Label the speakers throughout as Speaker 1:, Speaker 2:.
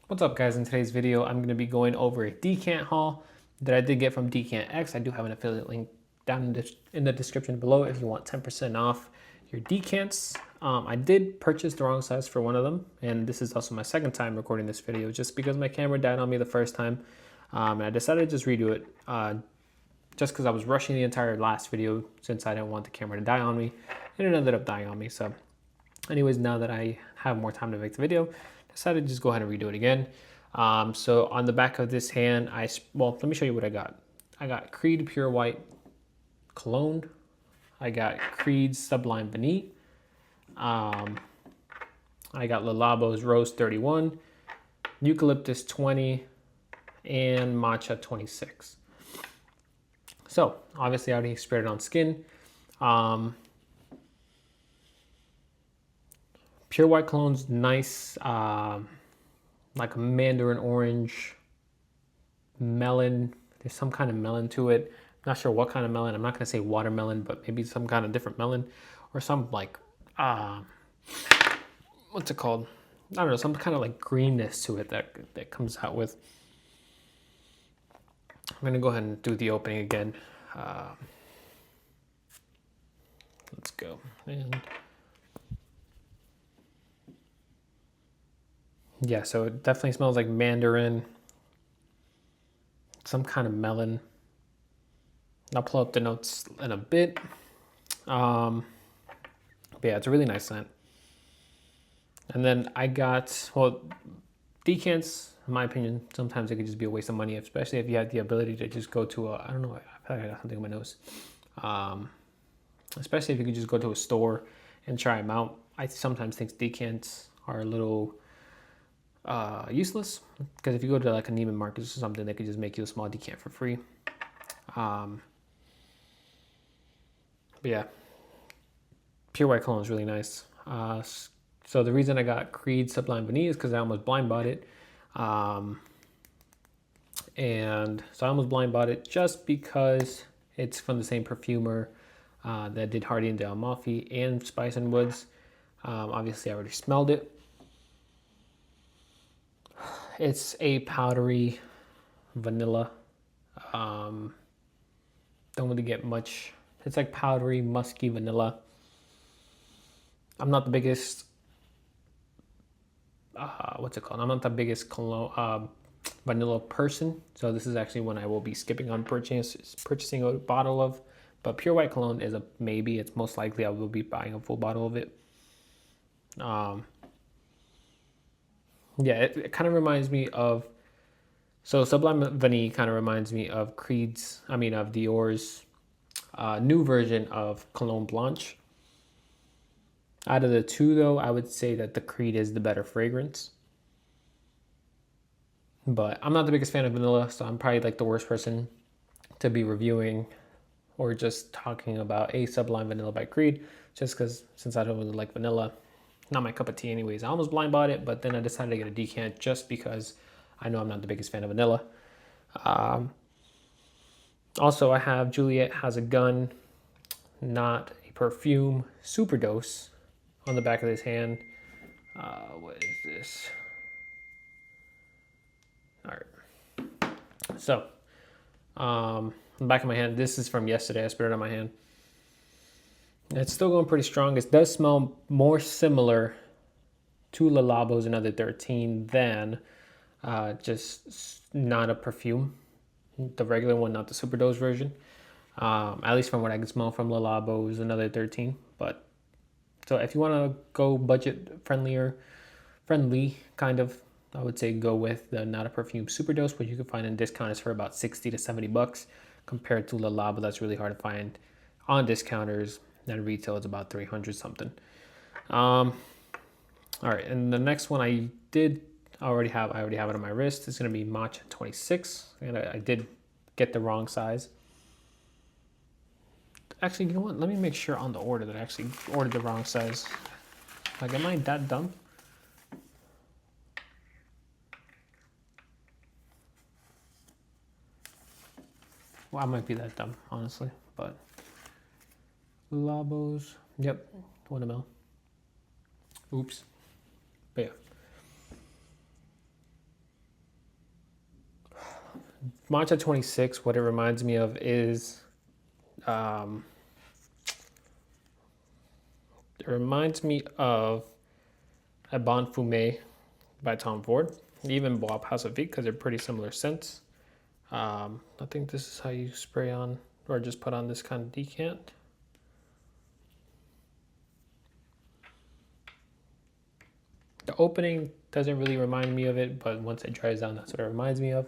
Speaker 1: What's up, guys? In today's video, I'm going to be going over a decant haul that I did get from Decant X. I do have an affiliate link down in the description below if you want 10% off your decants. I did purchase the wrong size for one of them, and this is also my second time recording this video just because my camera died on me the first time, and I decided to just redo it just because I was rushing the entire last video since I didn't want the camera to die on me, and it ended up dying on me. So anyways, now that I have more time to make the video, decided to just go ahead and redo it again. So on the back of this hand, let me show you what I got. I got Creed Pure White cologne. I got Creed's Sublime Vanille. I got Labo's Rose 31, Eucalyptus 20, and Matcha 26. So obviously I already sprayed it on skin. Pure White cologne's nice, like a mandarin orange, melon. There's some kind of melon to it. I'm not sure what kind of melon. I'm not going to say watermelon, but maybe some kind of different melon or some like, what's it called? I don't know, some kind of like greenness to it that comes out with. I'm going to go ahead and do the opening again. Let's go. And yeah, so it definitely smells like mandarin, some kind of melon. I'll pull up the notes in a bit. But yeah, it's a really nice scent. And then I got, well, decants, in my opinion, sometimes it could just be a waste of money, especially if you had the ability to just go to a, I don't know, I feel like I got something in my nose. Especially if you could just go to a store and try them out. I sometimes think decants are a little useless, because if you go to like a Neiman Marcus or something, they could just make you a small decant for free. But yeah, Pure White cologne is really nice. So the reason I got Creed Sublime Vanille is because I almost blind bought it. And so I almost blind bought it just because it's from the same perfumer that did Hardy and Del Amalfi and Spice and Woods. Obviously I already smelled it. It's a powdery vanilla. Don't really get much. It's like powdery, musky vanilla. I'm not the biggest, what's it called? I'm not the biggest cologne, vanilla person. So this is actually one I will be skipping on purchasing a bottle of. But Pure White cologne is a maybe. It's most likely I will be buying a full bottle of it. Yeah, it kind of reminds me of, so Sublime Vanille kind of reminds me of Dior's new version of Cologne Blanche. Out of the two, though, I would say that the Creed is the better fragrance. But I'm not the biggest fan of vanilla, so I'm probably like the worst person to be reviewing or just talking about a Sublime Vanilla by Creed, just because since I don't really like vanilla, not my cup of tea anyways. I almost blind bought it, but then I decided to get a decant just because I know I'm not the biggest fan of vanilla. Also, I have Juliet Has a Gun, Not a Perfume, Superdose on the back of this hand. What is this? All right. So, on the back of my hand, this is from yesterday. I sprayed it on my hand. It's still going pretty strong. It does smell more similar to Le Labo's Another 13 than just Not a Perfume, the regular one, not the Superdose version. At least from what I can smell from Le Labo's Another 13. But so if you want to go budget friendly kind of, I would say go with the Not a Perfume Superdose, which you can find in discount is for about 60 to 70 bucks compared to Le Labo. That's really hard to find on discounters. And retail is about 300 something. All right, and the next one I already have it on my wrist. It's gonna be Matcha 26, and I did get the wrong size. Actually, you know what? Let me make sure on the order that I actually ordered the wrong size. Like, am I that dumb? Well, I might be that dumb, honestly, but Labos, yep, 1 ml. Oops. But yeah. Matcha 26, what it reminds me of is, it reminds me of a Perfume by Tom Ford. Even Bois Pacifique, because they're pretty similar scents. I think this is how you spray on or just put on this kind of decant. The opening doesn't really remind me of it, but once it dries down, that's what it reminds me of.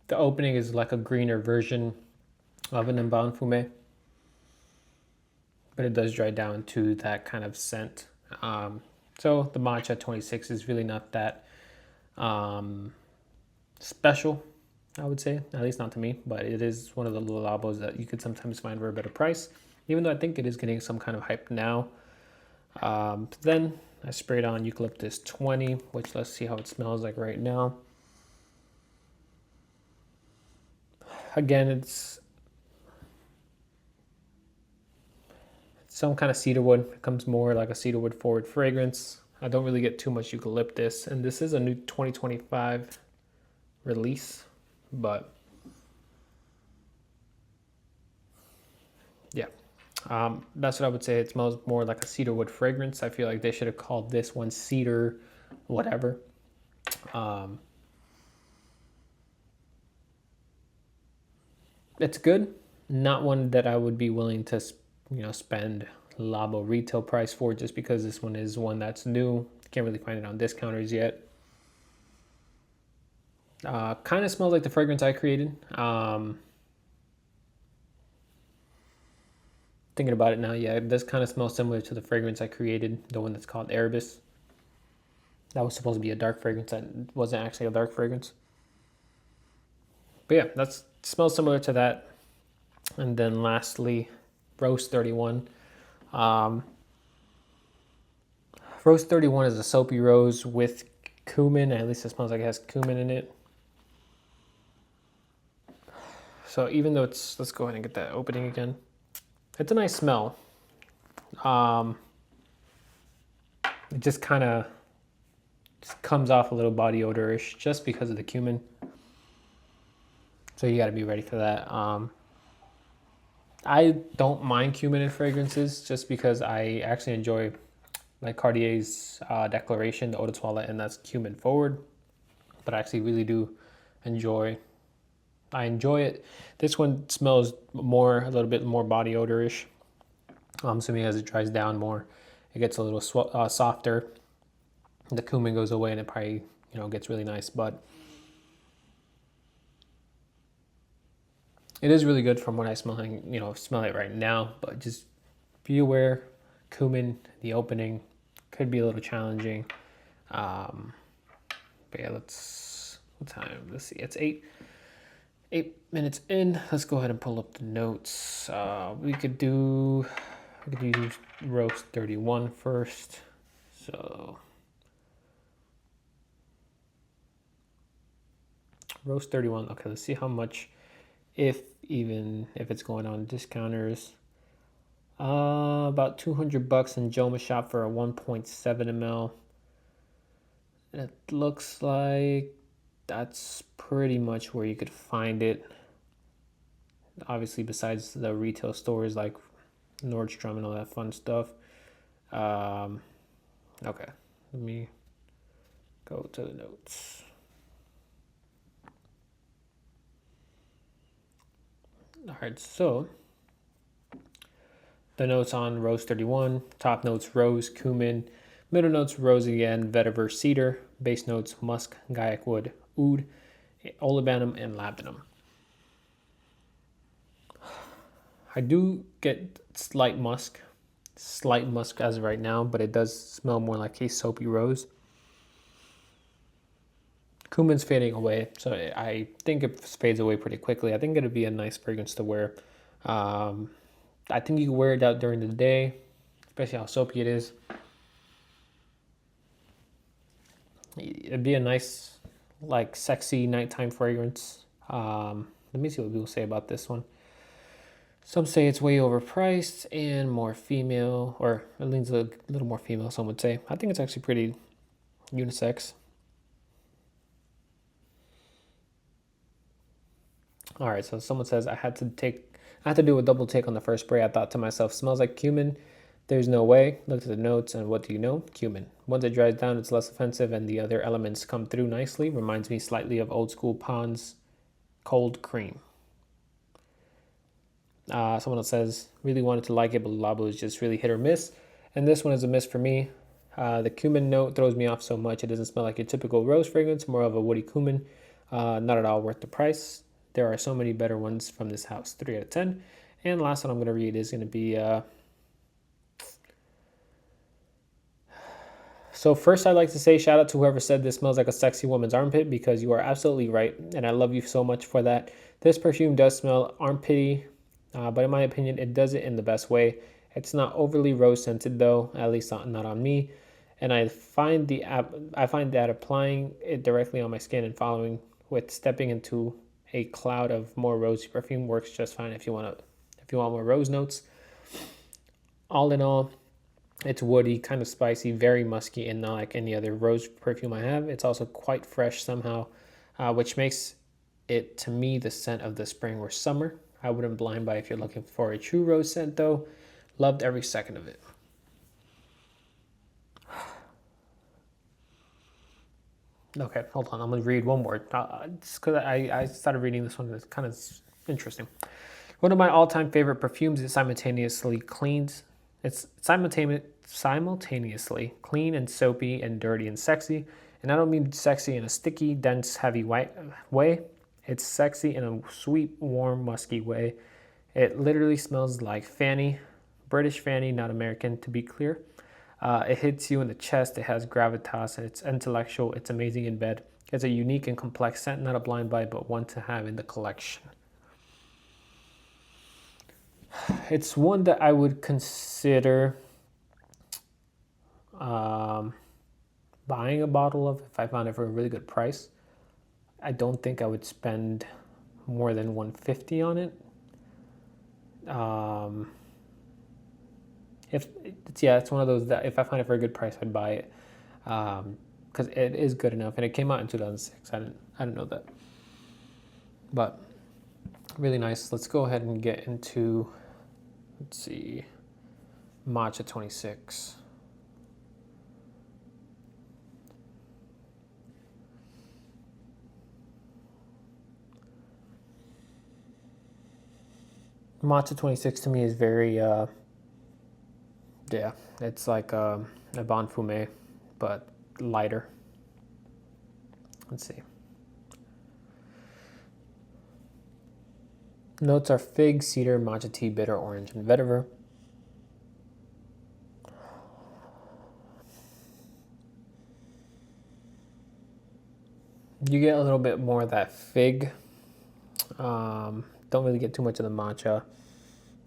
Speaker 1: The opening is like a greener version of an Perfume, but it does dry down to that kind of scent. So the Matcha 26 is really not that special, I would say, at least not to me, but it is one of the little Labos that you could sometimes find for a better price, even though I think it is getting some kind of hype now. Then I sprayed on Eucalyptus 20, which let's see how it smells like right now. Again, it's some kind of cedarwood. It comes more like a cedarwood forward fragrance. I don't really get too much eucalyptus, and this is a new 2025 release, but yeah, that's what I would say. It smells more like a cedarwood fragrance. I feel like they should have called this one cedar whatever. It's good, not one that I would be willing to spend Labo retail price for, just because this one is one that's new. Can't really find it on discounters yet. Kind of smells like the fragrance I created. Thinking about it now, yeah, it does kind of smell similar to the fragrance I created, the one that's called Erebus. That was supposed to be a dark fragrance. That wasn't actually a dark fragrance. But yeah, that smells similar to that. And then lastly, Rose 31. Rose 31 is a soapy rose with cumin. At least it smells like it has cumin in it. So even though it's, let's go ahead and get that opening again. It's a nice smell. It just kind of comes off a little body odor-ish just because of the cumin. So you got to be ready for that. I don't mind cumin in fragrances just because I actually enjoy like Cartier's Declaration, the Eau de Toilette, and that's cumin forward. But I actually really do enjoy it. This one smells a little bit more body odor-ish. I'm assuming as it dries down more, it gets a little softer. The cumin goes away and it probably, gets really nice. But it is really good from what I smell it right now. But just be aware, cumin, the opening could be a little challenging. But yeah, what time? Let's see, it's 8 minutes in. Let's go ahead and pull up the notes. We could use Rose 31 first. So Rose 31. Okay, let's see how much, if it's going on discounters. About $200 in Joma Shop for a 1.7 ml. It looks like that's pretty much where you could find it. Obviously, besides the retail stores like Nordstrom and all that fun stuff. Okay, let me go to the notes. All right, so the notes on Rose 31, top notes rose, cumin, middle notes rose again, vetiver, cedar, base notes musk, guaiac wood, oud, olibanum, and labdanum. I do get slight musk as of right now, but it does smell more like a soapy rose. Cumin's fading away, so I think it fades away pretty quickly. I think it'd be a nice fragrance to wear. I think you can wear it out during the day, especially how soapy it is. It'd be a nice, like, sexy nighttime fragrance. Let me see what people say about this one. Some say it's way overpriced and more female, or it leans a little more female, some would say. I think it's actually pretty unisex. All right, so someone says I had to do a double take on the first spray. I thought to myself, smells like cumin. There's no way. Looked at the notes, and what do you know? Cumin. Once it dries down, it's less offensive, and the other elements come through nicely. Reminds me slightly of old school Pond's cold cream. Someone else says, really wanted to like it, but Labo is just really hit or miss. And this one is a miss for me. The cumin note throws me off so much. It doesn't smell like your typical rose fragrance, more of a woody cumin. Not at all worth the price. There are so many better ones from this house. 3 out of 10. And the last one I'm going to read is going to be... So first, I'd like to say shout out to whoever said this smells like a sexy woman's armpit, because you are absolutely right, and I love you so much for that. This perfume does smell armpity, but in my opinion, it does it in the best way. It's not overly rose scented though, at least not on me. And I find that applying it directly on my skin and following with stepping into a cloud of more rosy perfume works just fine if you want more rose notes. All in all, it's woody, kind of spicy, very musky, and not like any other rose perfume I have. It's also quite fresh somehow, which makes it, to me, the scent of the spring or summer. I wouldn't blind buy if you're looking for a true rose scent, though. Loved every second of it. Okay, hold on. I'm going to read one more. Just because I started reading this one. It's kind of interesting. One of my all-time favorite perfumes is simultaneously cleans. It's simultaneously clean and soapy and dirty and sexy. And I don't mean sexy in a sticky, dense, heavy way. It's sexy in a sweet, warm, musky way. It literally smells like Fanny. British Fanny, not American, to be clear. It hits you in the chest. It has gravitas, and it's intellectual. It's amazing in bed. It's a unique and complex scent, not a blind buy, but one to have in the collection. It's one that I would consider buying a bottle of if I found it for a really good price. I don't think I would spend more than $150 on it. It's one of those that if I find it for a good price, I'd buy it, because it is good enough, and it came out in 2006. I didn't know that, but really nice. Let's go ahead and get into, let's see, Matcha 26. Matcha 26 to me is very, it's like a Perfume, but lighter. Let's see. Notes are fig, cedar, matcha tea, bitter, orange, and vetiver. You get a little bit more of that fig. Don't really get too much of the matcha.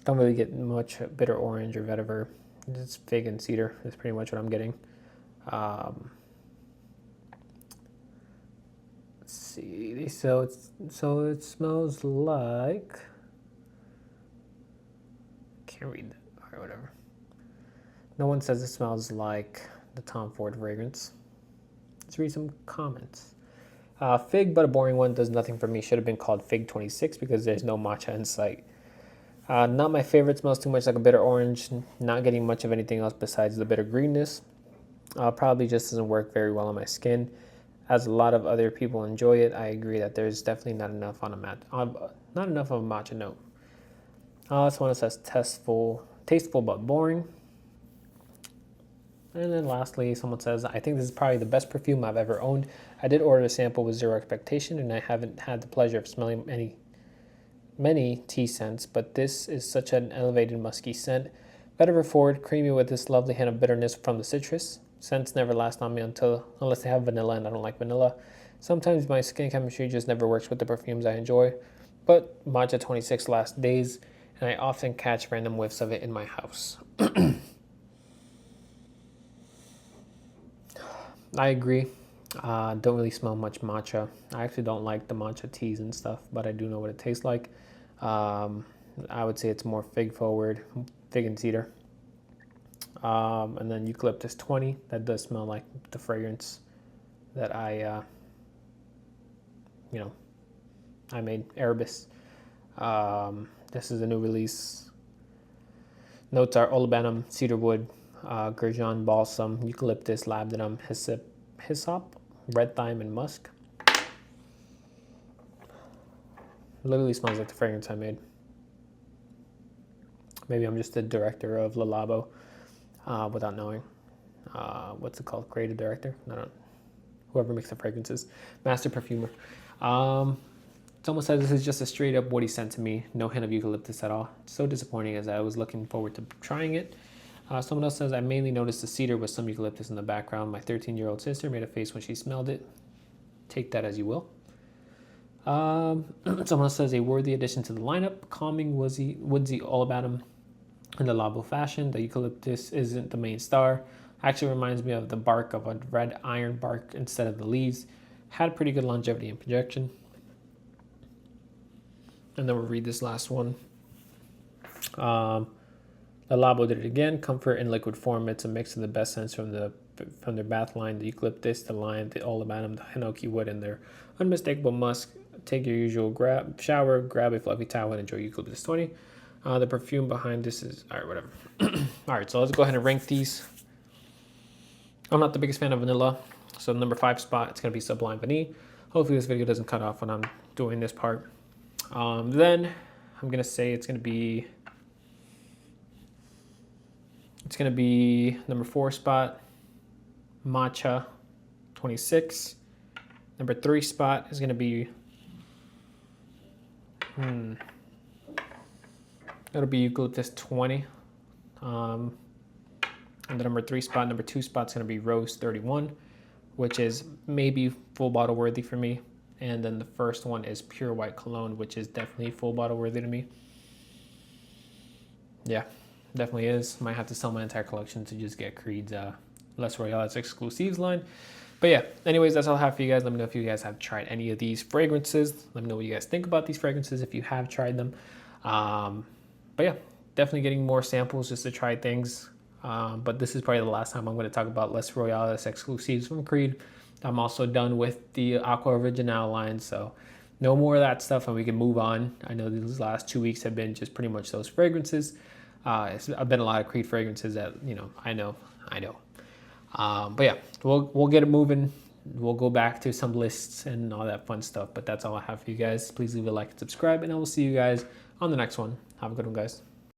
Speaker 1: Don't really get much bitter orange or vetiver. It's fig and cedar is pretty much what I'm getting. Let's see. So it smells like. Can't read that. All right, whatever. No one says it smells like the Tom Ford fragrance. Let's read some comments. Fig, but a boring one, does nothing for me. Should have been called Fig 26 because there's no matcha in sight. Not my favorite, smells too much like a bitter orange. Not getting much of anything else besides the bitter greenness. Probably just doesn't work very well on my skin. As a lot of other people enjoy it, I agree that there's definitely not enough of a matcha note. This one says tasteful but boring. And then lastly, someone says, I think this is probably the best perfume I've ever owned. I did order a sample with zero expectation, and I haven't had the pleasure of smelling many tea scents, but this is such an elevated musky scent. Vetiver forward, creamy with this lovely hint of bitterness from the citrus. Scents never last on me unless they have vanilla, and I don't like vanilla. Sometimes my skin chemistry just never works with the perfumes I enjoy, but Matcha 26 lasts days, and I often catch random whiffs of it in my house. I agree. Don't really smell much matcha. I actually don't like the matcha teas and stuff, but I do know what it tastes like. I would say it's more fig forward, fig and cedar. And then Eucalyptus 20, that does smell like the fragrance that I made, Erebus. This is a new release. Notes are olibanum, cedarwood, gurjon, balsam, eucalyptus, labdanum, hyssop, red thyme, and musk. Literally smells like the fragrance I made. Maybe I'm just the director of Labo without knowing. What's it called? Creative director? I don't know. Whoever makes the fragrances. Master perfumer. Someone said this is just a straight up what he sent to me. No hint of eucalyptus at all. So disappointing as I was looking forward to trying it. Someone else says, I mainly noticed the cedar with some eucalyptus in the background. My 13-year-old sister made a face when she smelled it. Take that as you will. Someone else says, a worthy addition to the lineup. Calming, woodsy olibanum in the Labo fashion. The eucalyptus isn't the main star. Actually reminds me of the bark of a red iron bark instead of the leaves. Had pretty good longevity and projection. And then we'll read this last one. The Labo did it again. Comfort in liquid form. It's a mix of the best scents from their bath line, the eucalyptus, the lime, the olibanum, the hinoki wood, and their unmistakable musk. Take your usual shower, grab a fluffy towel, and enjoy Eucalyptus 20. The perfume behind this is, all right, whatever. All right, so let's go ahead and rank these. I'm not the biggest fan of vanilla, so the number 5 spot, it's going to be Sublime Vanille. Hopefully this video doesn't cut off when I'm doing this part. Then I'm going to say it's going to be number 4 spot, Matcha 26. Number 3 spot is going to be, it'll be Eucalyptus 20. And the number 2 spot is going to be Rose 31, which is maybe full bottle worthy for me. And then the first one is Pure White Cologne, which is definitely full bottle worthy to me. Yeah, definitely is. Might have to sell my entire collection to just get Creed's Les Royales exclusives line. But yeah, anyways, that's all I have for you guys. Let me know if you guys have tried any of these fragrances. Let me know what you guys think about these fragrances if you have tried them. But yeah, definitely getting more samples just to try things. But this is probably the last time I'm going to talk about Les Royales exclusives from Creed. I'm also done with the Aqua Original line, so no more of that stuff and we can move on. I know these last 2 weeks have been just pretty much those fragrances. It's been a lot of Creed fragrances that, I know. But yeah, we'll get it moving. We'll go back to some lists and all that fun stuff, but that's all I have for you guys. Please leave a like and subscribe, and I will see you guys on the next one. Have a good one, guys.